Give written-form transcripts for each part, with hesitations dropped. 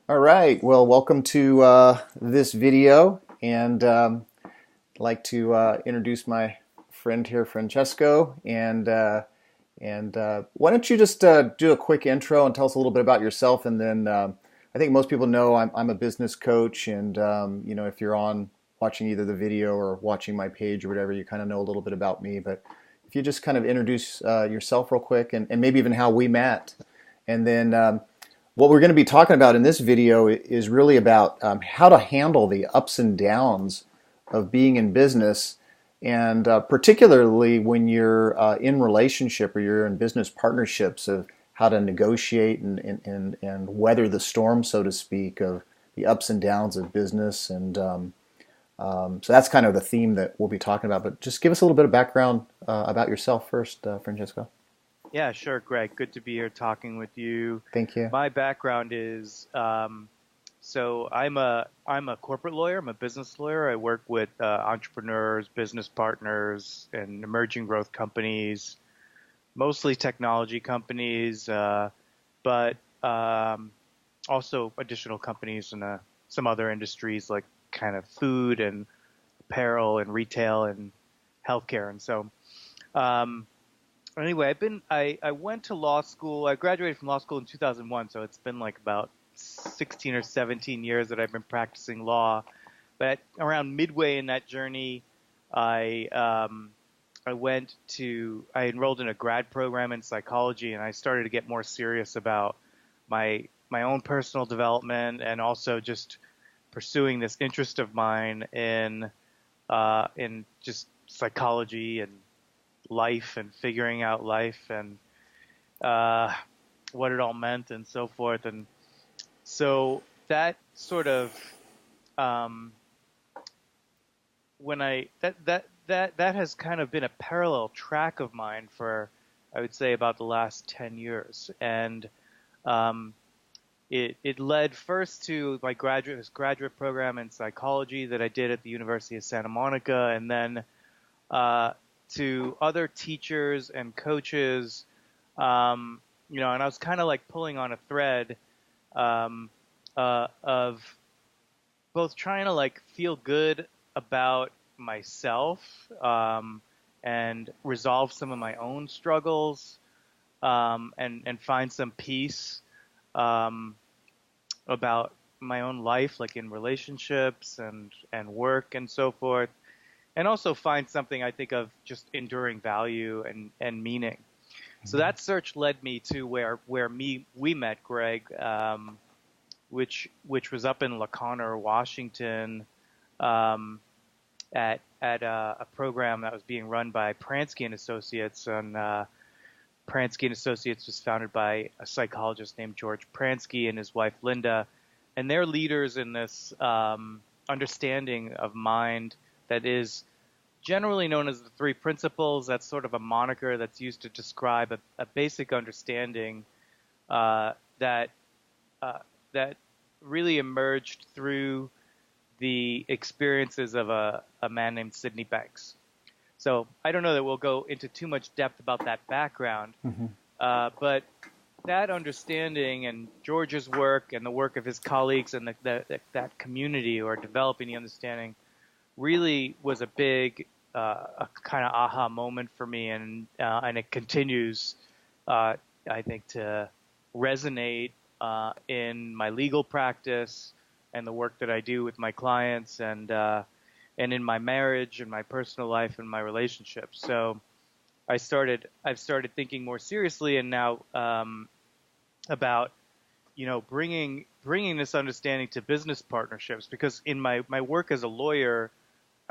All right. Well, welcome to this video, and I'd like to introduce my friend here, Francesco. And why don't you just do a quick intro and tell us a little bit about yourself, and then I think most people know I'm a business coach, and if you're on watching either the video or watching my page or whatever, you kind of know a little bit about me. But if you just kind of introduce yourself real quick, and maybe even how we met, and then what we're going to be talking about in this video is really about how to handle the ups and downs of being in business, and particularly when you're in relationship or you're in business partnerships, of how to negotiate and weather the storm, so to speak, of the ups and downs of business. And so that's kind of the theme that we'll be talking about. But just give us a little bit of background about yourself first, Francesco. Yeah, sure, Greg. Good to be here talking with you. Thank you. My background is so I'm a corporate lawyer. I'm a business lawyer. I work with entrepreneurs, business partners, and emerging growth companies, mostly technology companies, but also additional companies in some other industries like kind of food and apparel and retail and healthcare. And so. Anyway, I went to law school. I graduated from law school in 2001, so it's been like about 16 or 17 years that I've been practicing law. But around midway in that journey, I I enrolled in a grad program in psychology, and I started to get more serious about my own personal development, and also just pursuing this interest of mine in just psychology and life and figuring out life and what it all meant and so forth. And so that sort of when I that has kind of been a parallel track of mine for, I would say, about the last 10 years. And it led first to my graduate program in psychology that I did at the University of Santa Monica, and then to other teachers and coaches, and I was kind of like pulling on a thread of both trying to like feel good about myself and resolve some of my own struggles, and find some peace about my own life, like in relationships and work and so forth. And also find something I think of just enduring value and meaning. So that search led me to where we met, Greg, which was up in La Conner, Washington, at a program that was being run by Pransky and Associates. And Pransky and Associates was founded by a psychologist named George Pransky and his wife Linda, and they're leaders in this understanding of mind that is generally known as the three principles. That's sort of a moniker that's used to describe a basic understanding that really emerged through the experiences of a man named Sidney Banks. So I don't know that we'll go into too much depth about that background, but that understanding and George's work and the work of his colleagues and that community who are developing the understanding really was a big a kind of aha moment for me, and it continues, I think, to resonate in my legal practice and the work that I do with my clients, and in my marriage and my personal life and my relationships. So I've started thinking more seriously, and now about bringing this understanding to business partnerships, because in my work as a lawyer,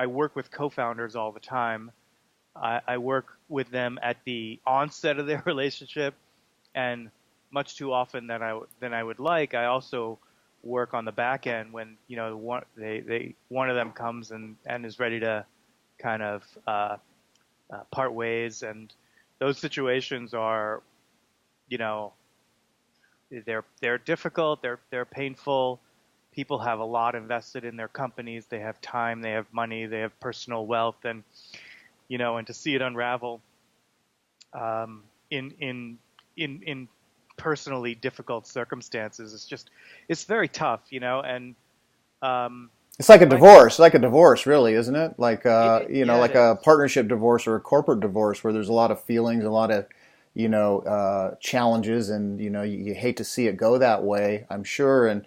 I work with co-founders all the time. I work with them at the onset of their relationship, and much too often than I would like, I also work on the back end when one of them comes and is ready to kind of part ways. And those situations are, they're difficult, they're painful. People have a lot invested in their companies. They have time, they have money, they have personal wealth, and and to see it unravel in personally difficult circumstances. It's very tough, and um, It's like a my divorce, like a divorce, really, isn't it? Like yeah, it like a is. partnership divorce or a corporate divorce, where there's a lot of feelings, a lot of challenges, and you hate to see it go that way. I'm sure, and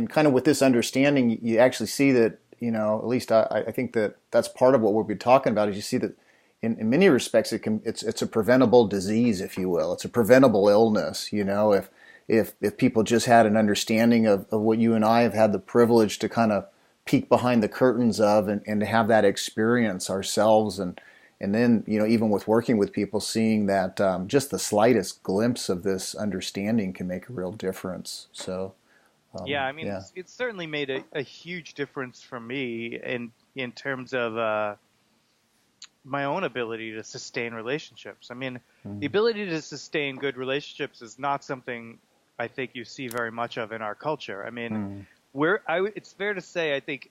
kind of with this understanding, you actually see that at least I think that that's part of what we'll be talking about. Is you see that in many respects it's a preventable disease, if you will. It's a preventable illness. If people just had an understanding of what you and I have had the privilege to kind of peek behind the curtains of, and to have that experience ourselves, and then even with working with people, seeing that just the slightest glimpse of this understanding can make a real difference. So Yeah, I mean, yeah. it's certainly made a huge difference for me in terms of my own ability to sustain relationships. I mean, the Mm, ability to sustain good relationships is not something I think you see very much of in our culture. I mean, mm, it's fair to say I think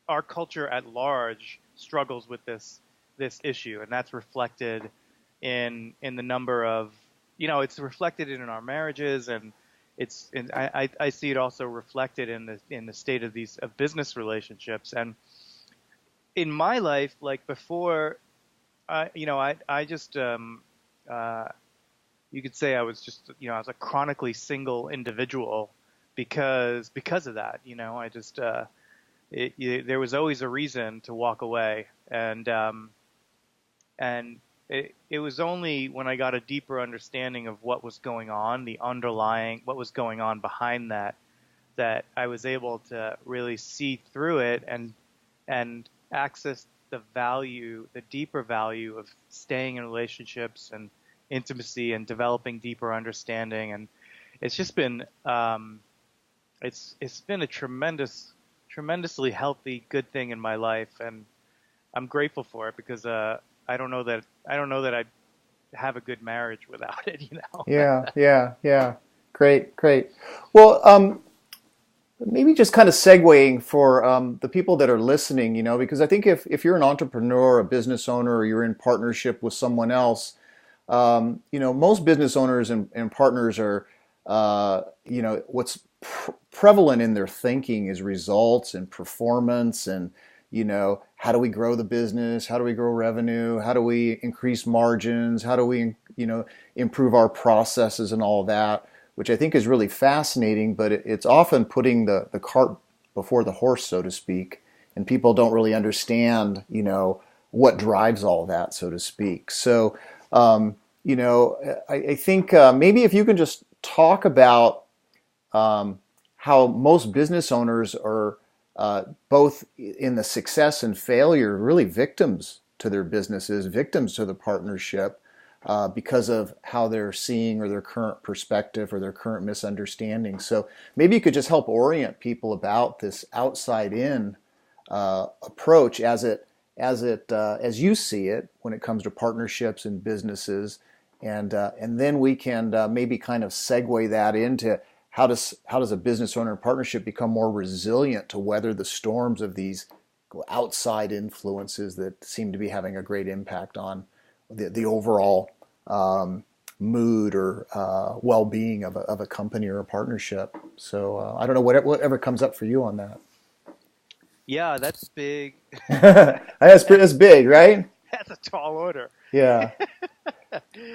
our culture at large struggles with this issue, and that's reflected in the number of it's reflected in our marriages, and I see it also reflected in the state of these of business relationships. And in my life, like before, I just uh, you could say I was just I was a chronically single individual because of that. I just there was always a reason to walk away, and it was only when I got a deeper understanding of what was going on, the underlying what was going on behind that, that I was able to really see through it and access the value, the deeper value of staying in relationships and intimacy and developing deeper understanding. And it's just been it's been a tremendously healthy, good thing in my life, and I'm grateful for it because I don't know that I'd have a good marriage without it. yeah, yeah, yeah. Great, great. Well, maybe just kind of segueing for the people that are listening, because I think if you're an entrepreneur, a business owner, or you're in partnership with someone else, most business owners and partners are, what's prevalent in their thinking is results and performance, and how do we grow the business? How do we grow revenue? How do we increase margins? How do we, improve our processes and all that, which I think is really fascinating, but it's often putting the cart before the horse, so to speak, and people don't really understand, what drives all that, so to speak. So, I think maybe if you can just talk about how most business owners are both in the success and failure really victims to their businesses, victims to the partnership, because of how they're seeing or their current perspective or their current misunderstanding. So maybe you could just help orient people about this outside in approach as you see it when it comes to partnerships and businesses, and then we can maybe kind of segue that into how does a business owner and partnership become more resilient to weather the storms of these outside influences that seem to be having a great impact on the overall mood or well-being of a company or a partnership. So I don't know whatever comes up for you on that. Yeah, that's big. That's big, right? That's a tall order. Yeah.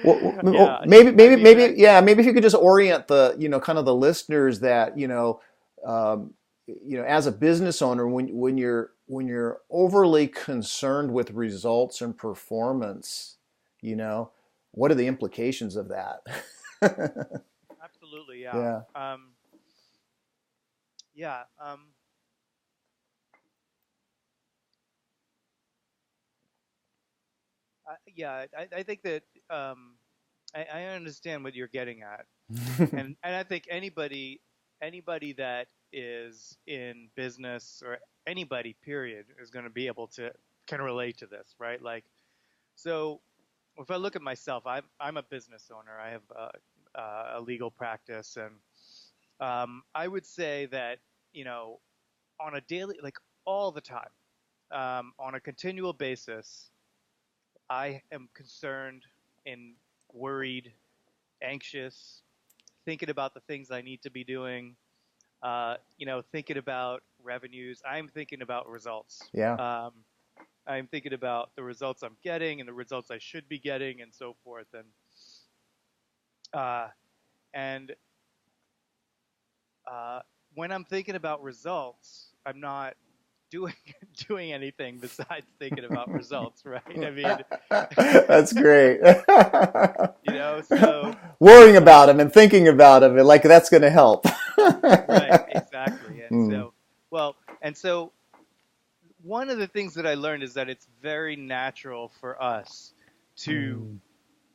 Well, Yeah, maybe, yeah, maybe if you could just orient the, kind of the listeners that, as a business owner, when you're overly concerned with results and performance, you know, what are the implications of that? absolutely. Yeah. Yeah. Yeah. Yeah. I think that I understand what you're getting at, and I think anybody that is in business or anybody period is going to be able to can relate to this, right? Like, so if I look at myself, I'm a business owner. I have a legal practice, and I would say that you know on a daily, like all the time, on a continual basis, I am concerned and worried anxious, thinking about the things I need to be doing, thinking about revenues. I'm thinking about results. Yeah. I'm thinking about the results I'm getting and the results I should be getting and so forth. Uh, and when I'm thinking about results, I'm not doing doing anything besides thinking about results, right? I mean, That's great. so Worrying about him and thinking about him, and like that's going to help. right, exactly. And Mm, so, well, and so one of the things that I learned is that it's very natural for us to,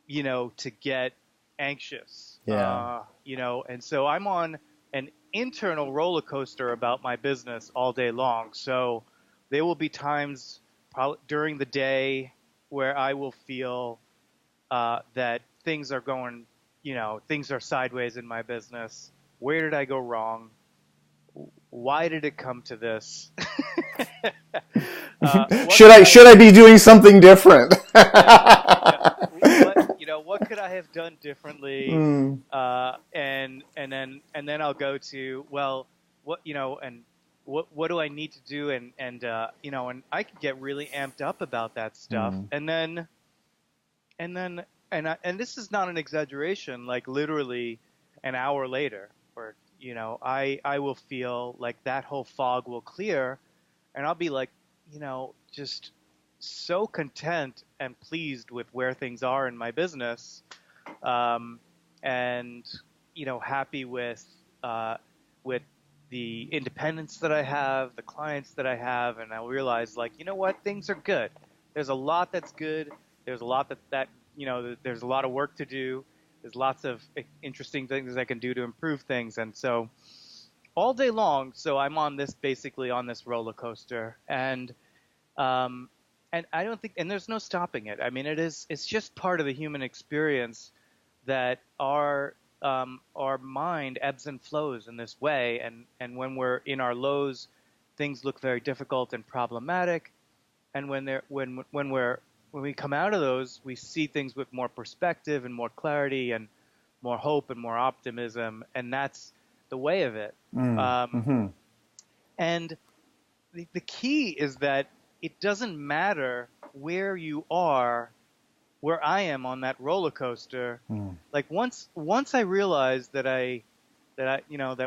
mm, to get anxious, yeah. and so I'm on an internal roller coaster about my business all day long. So there will be times probably during the day where I will feel that things are going, things are sideways in my business. Where did I go wrong? Why did it come to this? What Should could I I should I be doing something different? yeah, yeah. What could I have done differently? Mm, And then I'll go to, well, and what do I need to do? And I can get really amped up about that stuff. mm, And this is not an exaggeration. Like literally, an hour later, or I will feel like that whole fog will clear, and I'll be like, just so content and pleased with where things are in my business, um, and happy with the independence that I have, the clients that I have, and I'll realize like, what, things are good. There's a lot that's good. There's a lot there's a lot of work to do. There's lots of interesting things I can do to improve things, and so all day long. So I'm basically on this roller coaster, um, and I don't think, and there's no stopping it. I mean, it's just part of the human experience that our mind ebbs and flows in this way, and when we're in our lows, things look very difficult and problematic, and when we come out of those, we see things with more perspective and more clarity and more hope and more optimism, and that's the way of it. mm, Um, mm-hmm. and the key is that it doesn't matter where you are, where I am on that roller coaster. Mm, Like once I realized that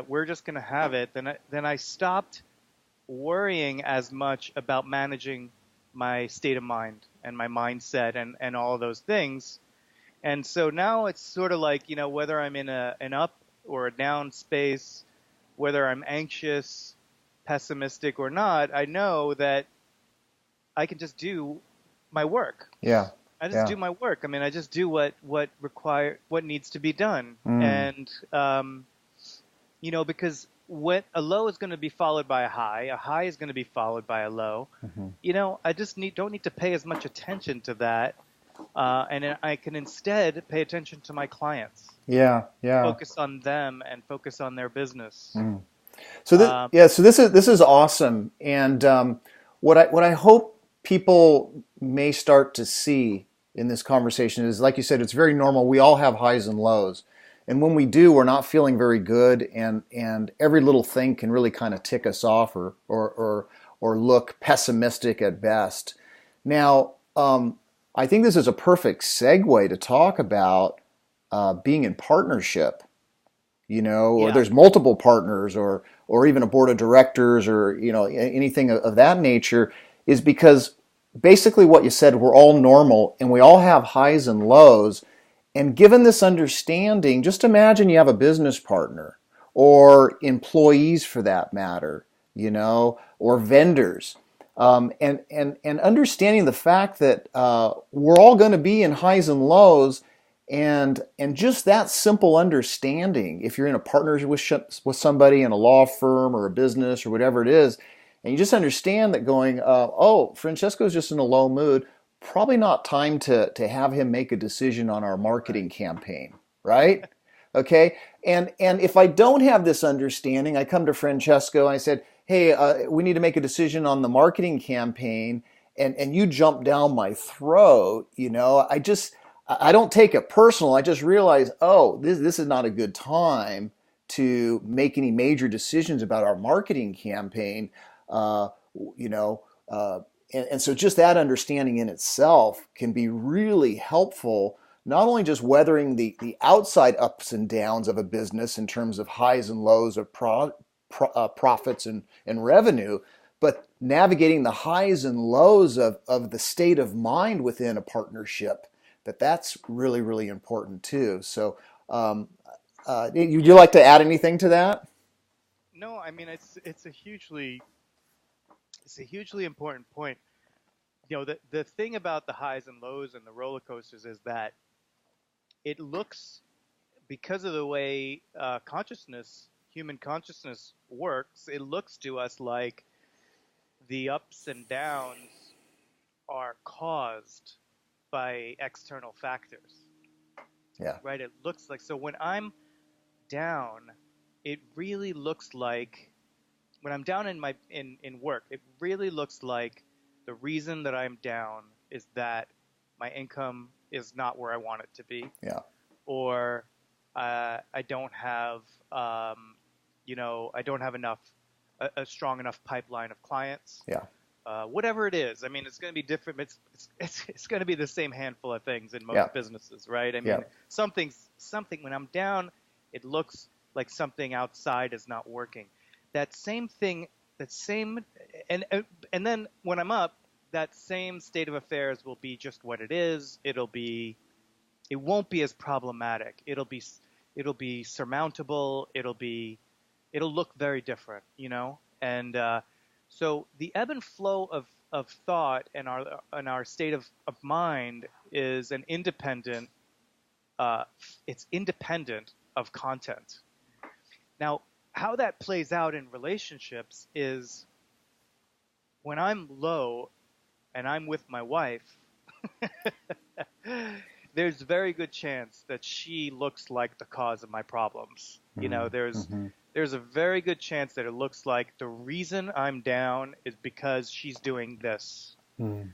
we're just gonna have it, then I stopped worrying as much about managing my state of mind and my mindset and all of those things. And so now it's sort of like, whether I'm in an up or a down space, whether I'm anxious, pessimistic or not, I know that I can just do my work. yeah. I just Yeah. do my work. I mean, I just do what needs to be done. Mm, And because what a low is going to be followed by a high is going to be followed by a low. mm-hmm. I just don't need to pay as much attention to that, and then I can instead pay attention to my clients, Yeah. Yeah. focus on them, and focus on their business. Mm. So this, Um, yeah, so this is awesome, and what I hope people may start to see in this conversation is, like you said, it's very normal. We all have highs and lows, and when we do, we're not feeling very good, and every little thing can really kind of tick us off or look pessimistic at best. Now, I think this is a perfect segue to talk about being in partnership, or yeah, there's multiple partners, or even a board of directors, or anything of that nature, is because basically what you said, we're all normal and we all have highs and lows. And given this understanding, just imagine you have a business partner, or employees for that matter, or vendors. And understanding the fact that we're all going to be in highs and lows, and just that simple understanding, if you're in a partnership with somebody in a law firm or a business or whatever it is, and you just understand that going, oh, Francesco's just in a low mood, probably not time to have him make a decision on our right, marketing campaign, right? Okay, and if I don't have this understanding, I come to Francesco and I said, hey, we need to make a decision on the marketing campaign, and you jump down my throat, I don't take it personal. I just realize, oh, this is not a good time to make any major decisions about our marketing campaign. Uh, you know, uh, and so just that understanding in itself can be really helpful, not only just weathering the outside ups and downs of a business in terms of highs and lows of profits and revenue, but navigating the highs and lows of the state of mind within a partnership, that's really, really important too. So, would you like to add anything to that? No, I mean it's a hugely important point. You know, the thing about the highs and lows and the roller coasters is that it looks, because of the way human consciousness works, it looks to us like the ups and downs are caused by external factors, Yeah. right? It looks like, so when I'm down, it really looks like, when I'm down in work, it really looks like the reason that I'm down is that my income is not where I want it to be, Yeah. or I don't have, I don't have a strong enough pipeline of clients. Yeah. Whatever it is, I mean, it's going to be different. It's going to be the same handful of things in Yeah. most businesses, right? I Yeah. mean, something when I'm down, it looks like something outside is not working. That same thing, that same, and and then when I'm up, that same state of affairs will be just what it is. It won't be as problematic. It'll be surmountable. It'll look very different, you know? And so the ebb and flow of thought and our state of mind is an independent, it's independent of content. Now, how that plays out in relationships is, when I'm low and I'm with my wife, there's a very good chance that she looks like the cause of my problems. You know, Mm-hmm. there's a very good chance that it looks like the reason I'm down is because she's doing this. Mm.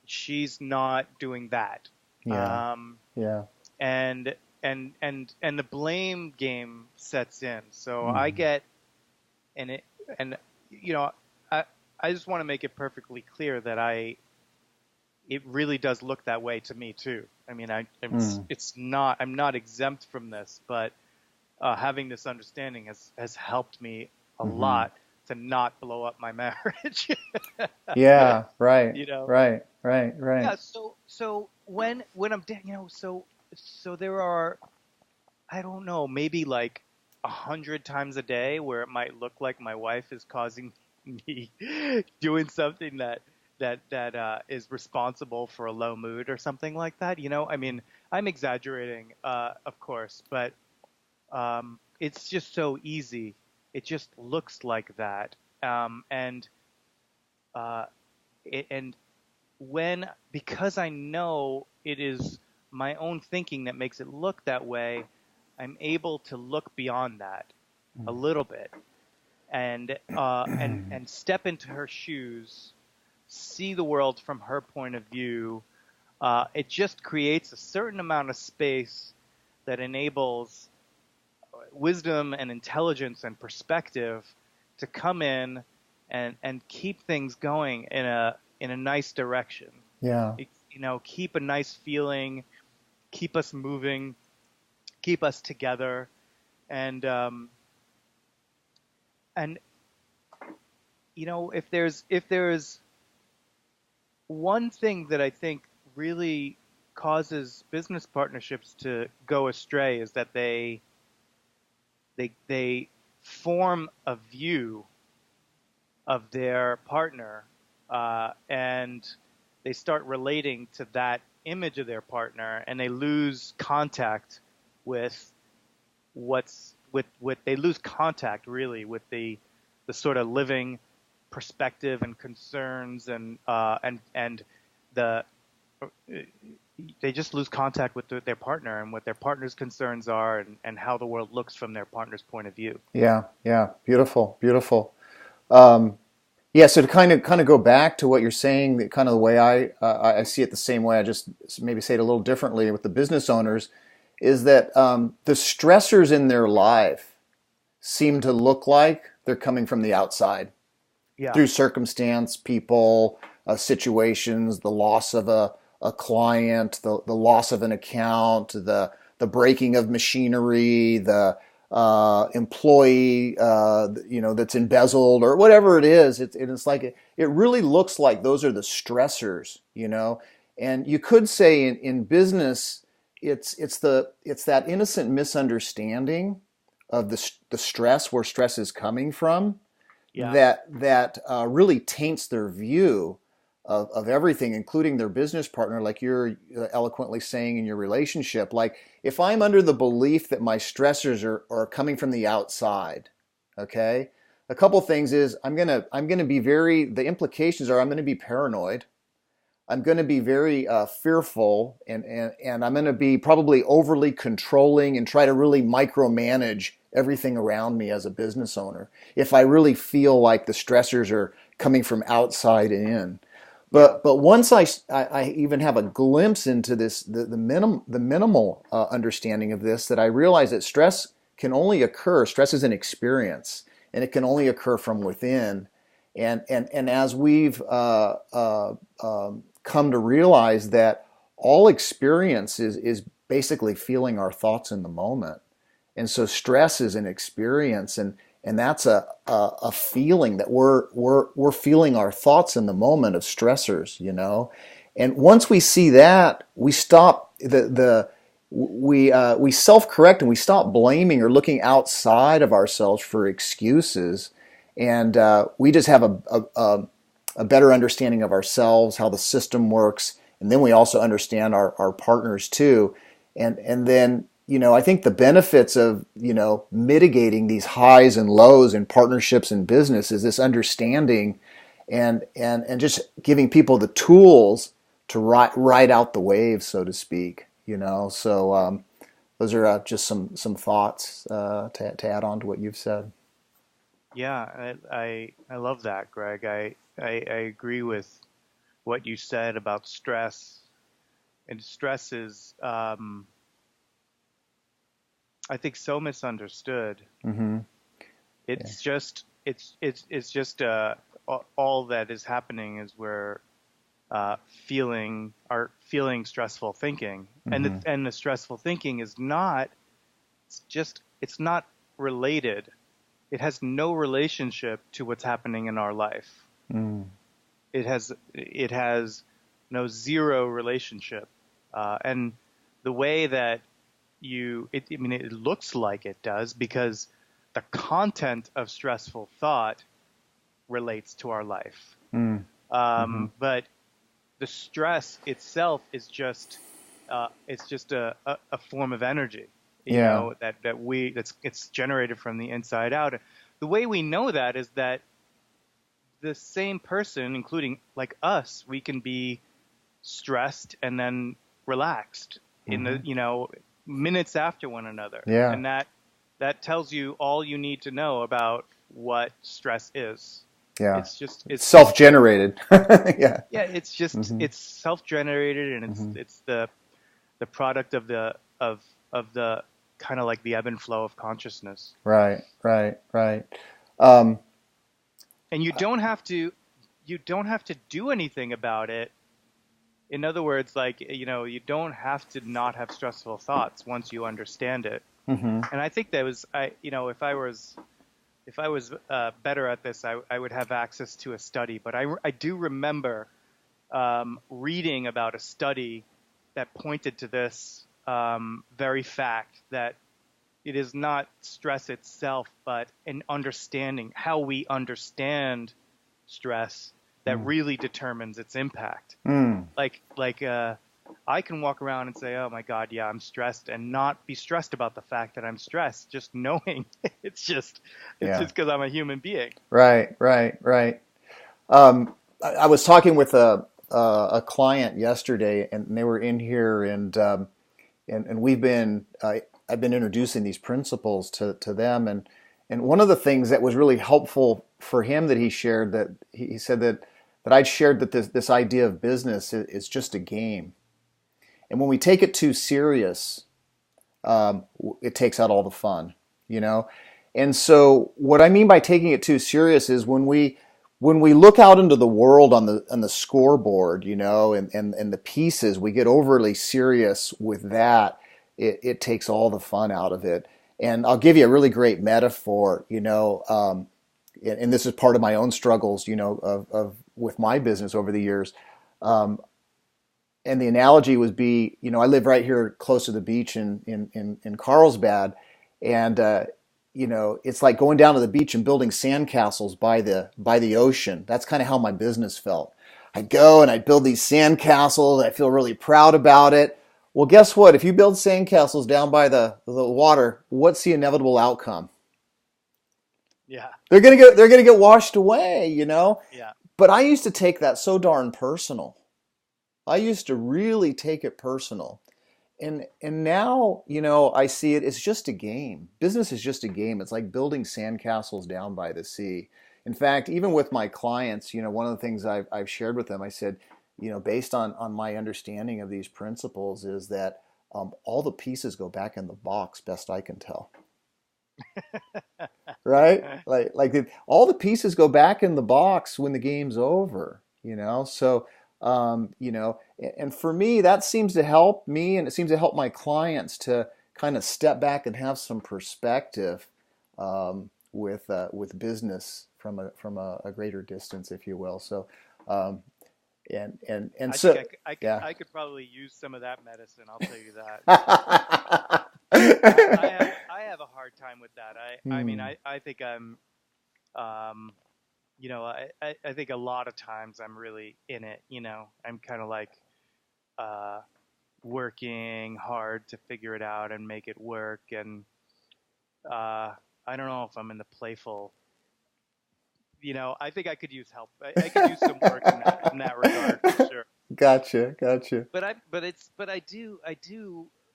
She's not doing that. Yeah. Yeah. And the blame game sets in. So I Mm. get, and it and you know, I I just want to make it perfectly clear that it really does look that way to me too. I mean, Mm. I'm not exempt from this, but having this understanding has helped me a Mm-hmm. lot to not blow up my marriage. Yeah. Right. You know? Right. Right. Right. Yeah. So when I'm down, so there are, I don't know, maybe like 100 times a day where it might look like my wife is causing me doing something that is responsible for a low mood or something like that. You know, I mean, I'm exaggerating, of course, but it's just so easy. It just looks like that, uh, and because I know it is my own thinking that makes it look that way, I'm able to look beyond that a little bit and step into her shoes, see the world from her point of view. It just creates a certain amount of space that enables wisdom and intelligence and perspective to come in and keep things going in a nice direction. Yeah. Keep a nice feeling, keep us moving, keep us together, and and if there's one thing that I think really causes business partnerships to go astray, is that they form a view of their partner, and they start relating to that image of their partner, and they lose contact with they lose contact really with the sort of living perspective and concerns and the they just lose contact with their partner and what their partner's concerns are, and how the world looks from their partner's point of view. Yeah. Yeah. Beautiful. Beautiful. Um, Yeah, so to kind of go back to what you're saying, the kind of the way I see it the same way. I just maybe say it a little differently with the business owners, is that the stressors in their life seem to look like they're coming from the outside Yeah. through circumstance, people, situations, the loss of a client, the loss of an account, the breaking of machinery, the employee that's embezzled or whatever it is. It's like it really looks like those are the stressors, and you could say in business it's that innocent misunderstanding of the stress, where stress is coming from, Yeah. that really taints their view of everything, including their business partner, like you're eloquently saying in your relationship. Like if I'm under the belief that my stressors are coming from the outside, okay, a couple things is I'm gonna be the implications are I'm gonna be paranoid. I'm going to be very fearful, and I'm going to be probably overly controlling and try to really micromanage everything around me as a business owner if I really feel like the stressors are coming from outside in. But once I even have a glimpse into this, the minimal understanding of this, that I realize that stress can only occur. Stress is an experience, and it can only occur from within. And as we've come to realize that all experience is basically feeling our thoughts in the moment, and so stress is an experience, and that's a feeling that we're feeling our thoughts in the moment of stressors, And once we see that, we stop we self-correct, and we stop blaming or looking outside of ourselves for excuses, and we just have a better understanding of ourselves, how the system works, and then we also understand our partners too, and then I think the benefits of mitigating these highs and lows in partnerships and business is this understanding, and just giving people the tools to ride out the waves, so to speak. So those are just some thoughts to add on to what you've said. Yeah, I love that, Greg. I agree with what you said about stress. And stress is, I think, so misunderstood. Mm-hmm. It's just all that is happening is we're feeling stressful thinking, Mm-hmm. and the stressful thinking is not it's not related. It has no relationship to what's happening in our life. Mm. It has no zero relationship, and the way that it looks like it does, because the content of stressful thought relates to our life. Mm. Mm-hmm. But the stress itself is just a form of energy, Yeah. it's generated from the inside out. The way we know that is that the same person, including like us, we can be stressed and then relaxed in Mm-hmm. the minutes after one another. Yeah. And that tells you all you need to know about what stress is. Yeah. It's Self-generated. Yeah. yeah, it's just Mm-hmm. it's self-generated, and Mm-hmm. it's the product of the kind of like the ebb and flow of consciousness. Right. Right. Right. Um, And you don't have to do anything about it. In other words, like, you don't have to not have stressful thoughts once you understand it. mm-hmm. And I think that was, if I was better at this, I would have access to a study. But I do remember reading about a study that pointed to this very fact, that it is not stress itself, but an understanding, how we understand stress, that really determines its impact. Mm. Like I can walk around and say, "Oh my God, yeah, I'm stressed," and not be stressed about the fact that I'm stressed, just knowing it's Yeah. just because I'm a human being. Right. Right. Right. I was talking with a client yesterday, and they were in here, and we've been I've been introducing these principles to them, And one of the things that was really helpful for him that he shared, that he said that I'd shared that this idea of business is just a game. And when we take it too serious, it takes out all the fun, you know? And so what I mean by taking it too serious is when we look out into the world on the scoreboard, you know, and the pieces, we get overly serious with that. It takes all the fun out of it. And I'll give you a really great metaphor, you know, and this is part of my own struggles, you know, of with my business over the years. And the analogy would be, you know, I live right here close to the beach in Carlsbad, and you know, it's like going down to the beach and building sandcastles by the ocean. That's kind of how my business felt. I'd go and I'd build these sandcastles. I feel really proud about it. Well, guess what? If you build sandcastles down by the water, what's the inevitable outcome? Yeah. They're gonna get washed away, you know? Yeah. But I used to take that so darn personal. I used to really take it personal. And now, you know, I see it, it's just a game. Business is just a game. It's like building sandcastles down by the sea. In fact, even with my clients, you know, one of the things I've shared with them, I said, you know, based on my understanding of these principles is that all the pieces go back in the box, best I can tell. Right? All the pieces go back in the box when the game's over, you know? So, you know, and for me, that seems to help me, and it seems to help my clients to kind of step back and have some perspective with business from a greater distance, if you will. So, and I so, think yeah. I could probably use some of that medicine. I'll tell you that. I have a hard time with that. I mean, Hmm. I think I'm, um, you know, I think a lot of times I'm really in it. You know, I'm kind of like uh, working hard to figure it out and make it work. And I don't know if I'm in the playful. You know, I think I could use help. I could use some work in that regard for sure. Gotcha, gotcha. But I do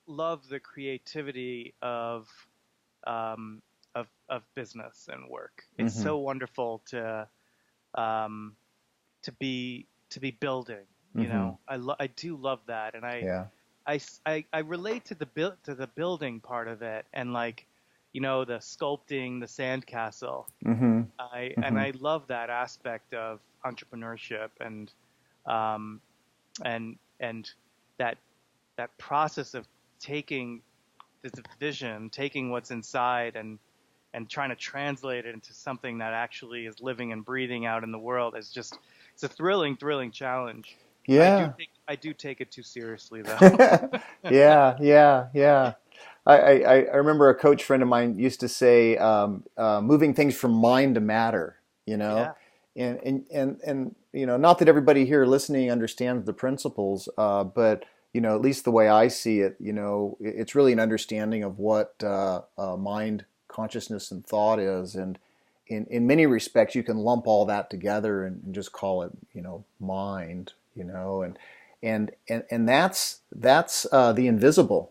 love the creativity of business and work. It's Hmm. so wonderful um, to be building. You Hmm. know, I do love that, and Yeah. I relate to the building part of it, and like, you know, the sculpting the sandcastle. Hmm. I love that aspect of entrepreneurship um, and that that process of taking this vision, taking what's inside and trying to translate it into something that actually is living and breathing out in the world is just it's a thrilling challenge. Yeah. I do take it too seriously though. Yeah, yeah, yeah. I remember a coach friend of mine used to say, moving things from mind to matter, you know, Yeah, and you know, not that everybody here listening understands the principles, but you know, at least the way I see it, you know, it's really an understanding of what mind, consciousness, and thought is, and in many respects, you can lump all that together and just call it, you know, mind, you know, and that's the invisible,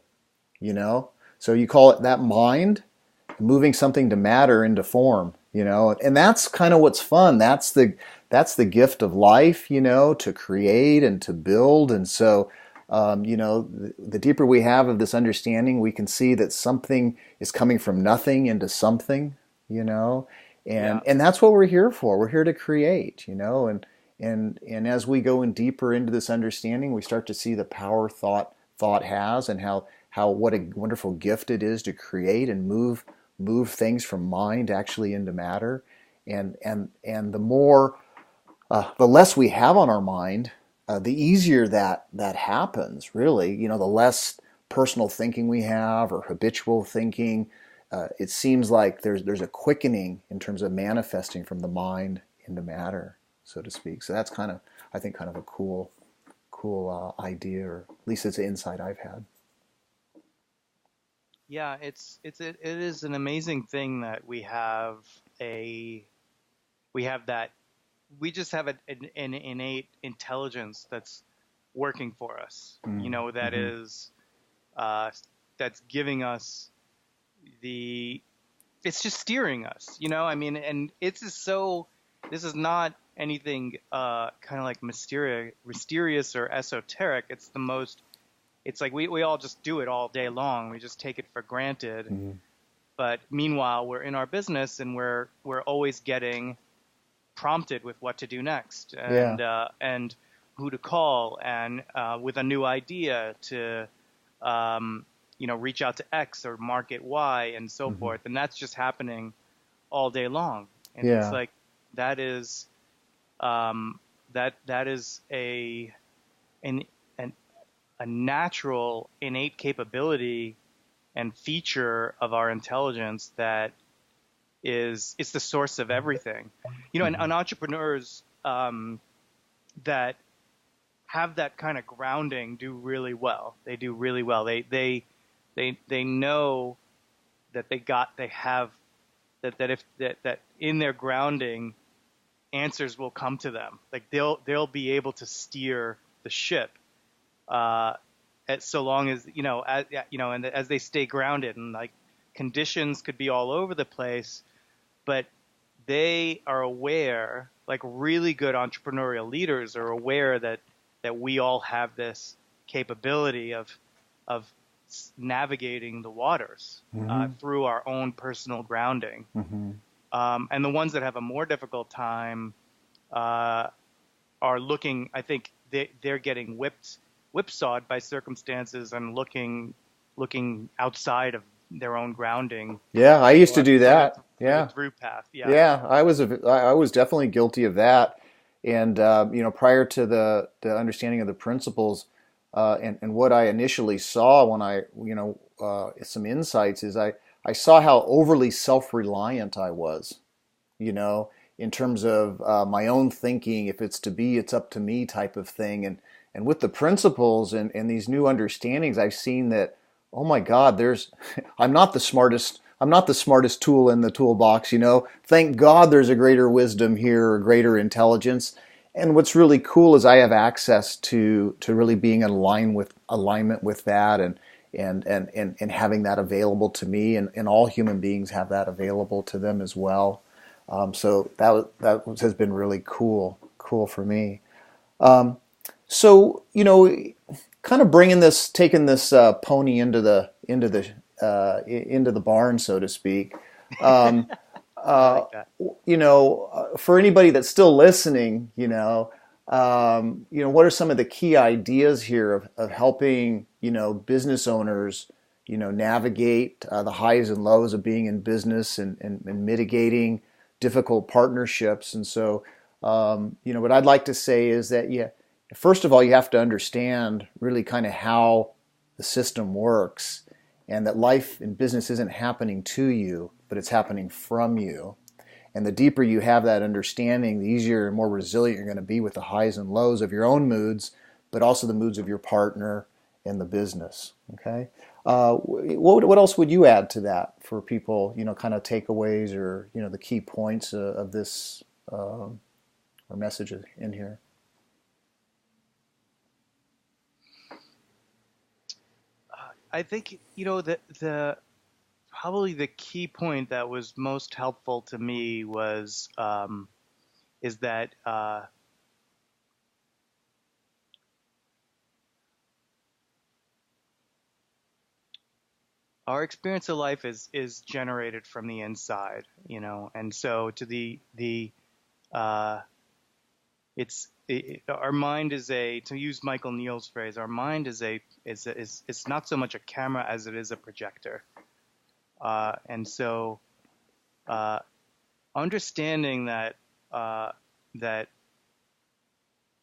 you know. So you call it that mind, moving something to matter into form, you know, and that's kind of what's fun. That's the gift of life, you know, to create and to build. And so, you know, the deeper we have of this understanding, we can see that something is coming from nothing into something, you know, yeah, and that's what we're here for. We're here to create, you know, and as we go in deeper into this understanding, we start to see the power thought has, and how what a wonderful gift it is to create and move things from mind actually into matter, and the less we have on our mind, the easier that happens. Really, you know, the less personal thinking we have or habitual thinking. It seems like there's a quickening in terms of manifesting from the mind into matter, so to speak. So that's kind of, I think, kind of a cool idea, or at least it's an insight I've had. yeah. It is an amazing thing that a we have that we just have an innate intelligence that's working for us. You know, that Mm-hmm. is that's giving us the it's just steering us, you know. I mean, and it's just so. This is not anything kind of like mysterious or esoteric. It's the most. It's like we all just do it all day long. We just take it for granted. Mhm. But meanwhile, we're in our business and we're always getting prompted with what to do next Yeah. and who to call and with a new idea to reach out to X or market Y and so Mhm. forth, and that's just happening all day long. And it's Yeah. like that is that is an, an a natural innate capability and feature of our intelligence that is it's the source of everything. And Mhm. entrepreneurs that have that kind of grounding do really well. They do really well. They know that they have that if that in their grounding answers will come to them. Like they'll be able to steer the ship uh, so long as and as they stay grounded, and like conditions could be all over the place, but they are aware, like really good entrepreneurial leaders are aware that we all have this capability of navigating the waters Mhm. through our own personal grounding. Mhm. And the ones that have a more difficult time uh, are looking. I think they're getting whipsawed by circumstances and looking outside of their own grounding Yeah, I used to for do the that. for the Yeah. through path. Yeah. Yeah, I was definitely guilty of that. And prior to the understanding of the principles, and what I initially saw when some insights is I saw how overly self-reliant I was, you know, in terms of my own thinking. If it's to be, it's up to me type of thing. And with the principles and these new understandings, I've seen that, oh my God, there's I'm not the smartest. I'm not the smartest tool in the toolbox, you know. Thank God there's a greater wisdom here, a greater intelligence. And what's really cool is I have access to really being in alignment with that, and having that available to me, and all human beings have that available to them as well. So has been really cool for me. So kind of taking this pony into the barn, so to speak. Um, I uh, like that. for anybody that's still listening, what are some of the key ideas here of helping business owners navigate the highs and lows of being in business, and mitigating difficult partnerships. And so what I'd like to say is that, yeah, first of all, you have to understand really kind of how the system works, and that life in business isn't happening to you, but it's happening from you. And the deeper you have that understanding, the easier and more resilient you're going to be with the highs and lows of your own moods, but also the moods of your partner and the business. Okay. What else would you add to that for people, kind of takeaways, or, the key points of this, or messages in here? I think the probably the key point that was most helpful to me was is that our experience of life is generated from the inside, and so to the uh, our mind is to use Michael Neal's phrase, our mind is not so much a camera as it is a projector, and so uh, understanding that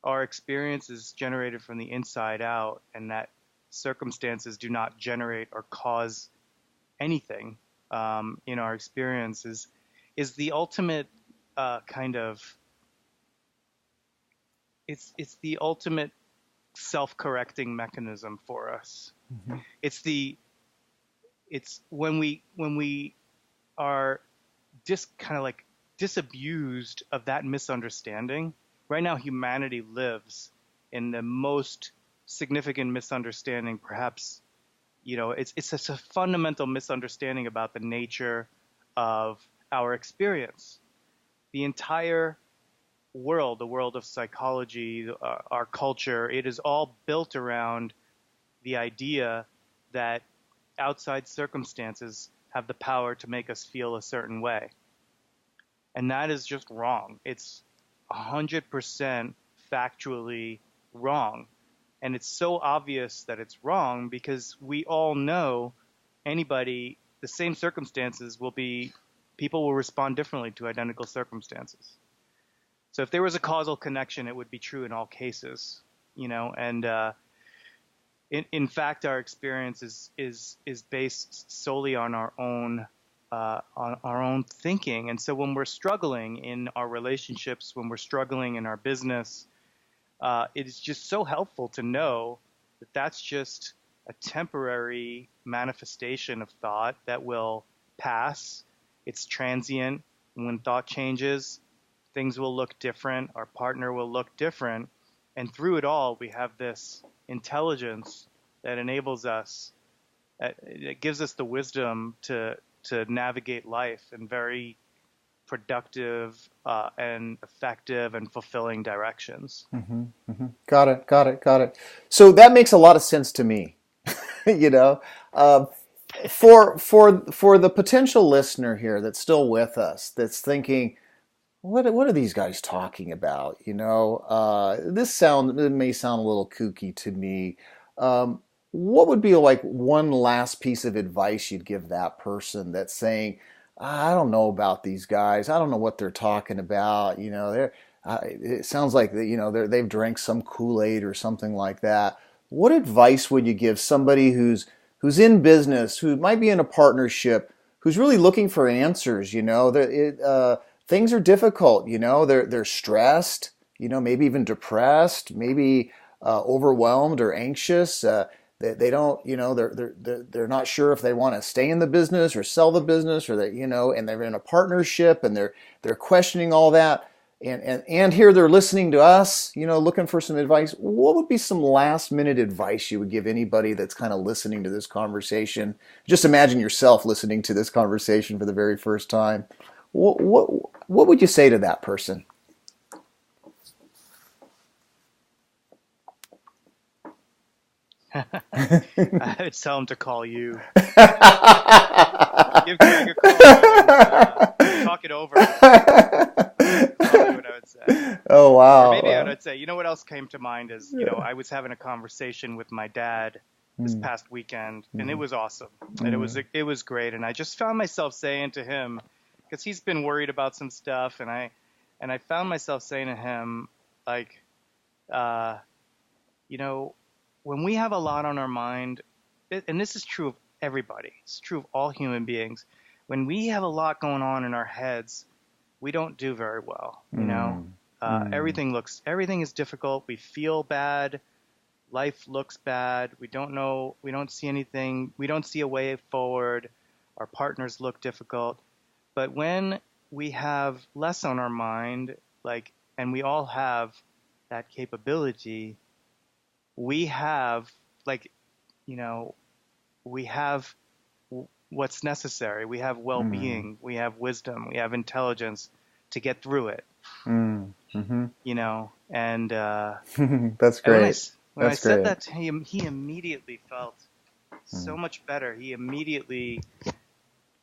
our experience is generated from the inside out, and that circumstances do not generate or cause anything in our experience is the ultimate kind of it's the ultimate self-correcting mechanism for us. Mm-hmm. It's the it's when we are kind of like disabused of that misunderstanding. Right now, humanity lives in the most significant misunderstanding, perhaps. It's a fundamental misunderstanding about the nature of our experience. The entire world, the world of psychology, our culture, it is all built around the idea that outside circumstances have the power to make us feel a certain way. And that is just wrong. It's 100% factually wrong. And it's so obvious that it's wrong because we all know anybody, the same circumstances people will respond differently to identical circumstances. So if there was a causal connection, it would be true in all cases, and in fact, our experience is based solely on our own thinking. And so when we're struggling in our relationships, when we're struggling in our business, it is just so helpful to know that that's just a temporary manifestation of thought that will pass. It's transient. And when thought changes, things will look different. Our partner will look different. And through it all, we have this intelligence that enables us, it gives us the wisdom to navigate life in very productive and effective and fulfilling directions. Mm-hmm, mm-hmm. Got it. So that makes a lot of sense to me. you know, uh, for the potential listener here that's still with us, that's thinking, what are these guys talking about? It may sound a little kooky to me. Um, what would be like one last piece of advice you'd give that person that's saying, I don't know about these guys. I don't know what they're talking about. It sounds like they've drank some Kool-Aid or something like that. What advice would you give somebody who's in business, who might be in a partnership, who's really looking for answers? Things are difficult. They're stressed. Maybe even depressed. Maybe overwhelmed or anxious. They don't. They're not sure if they want to stay in the business or sell the business, or and they're in a partnership and they're questioning all that. And here they're listening to us, looking for some advice. What would be some last minute advice you would give anybody that's kind of listening to this conversation? Just imagine yourself listening to this conversation for the very first time. What would you say to that person? I would tell him to call you. Give Greg a call and talk it over. Probably what I would say. Oh, wow. Or maybe I would say, what else came to mind is, I was having a conversation with my dad this past weekend, and it was awesome, and it was great, and I just found myself saying to him, because he's been worried about some stuff, and I found myself saying to him, like, when we have a lot on our mind, and this is true of everybody, it's true of all human beings, when we have a lot going on in our heads, we don't do very well. Everything is difficult. We feel bad. Life looks bad. We don't see anything. We don't see a way forward. Our partners look difficult. But when we have less on our mind, and we all have that capability, we have, we have what's necessary. We have well-being. We have wisdom. We have intelligence to get through it. Mm-hmm. And that's great. When I said that to him, he immediately felt so much better. He immediately,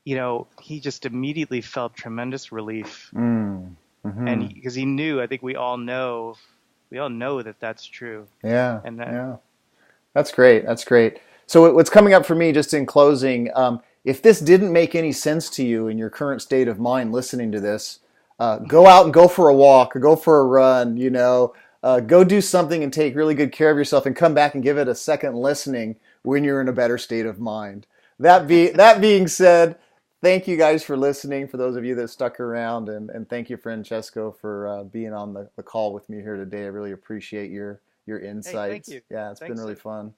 he just immediately felt tremendous relief. Mm-hmm. And because he knew, I think we all know that that's true. Yeah. And yeah. That's great. So what's coming up for me, just in closing, if this didn't make any sense to you in your current state of mind listening to this, go out and go for a walk or go for a run, go do something and take really good care of yourself and come back and give it a second listening when you're in a better state of mind. That being said, thank you guys for listening, for those of you that stuck around, and thank you, Francesco, for being on the call with me here today. I really appreciate your insights. Hey, thank you. Yeah, it's been really fun.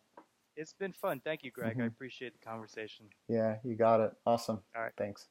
It's been fun. Thank you, Greg. I appreciate the conversation. Yeah, you got it. Awesome. All right. Thanks.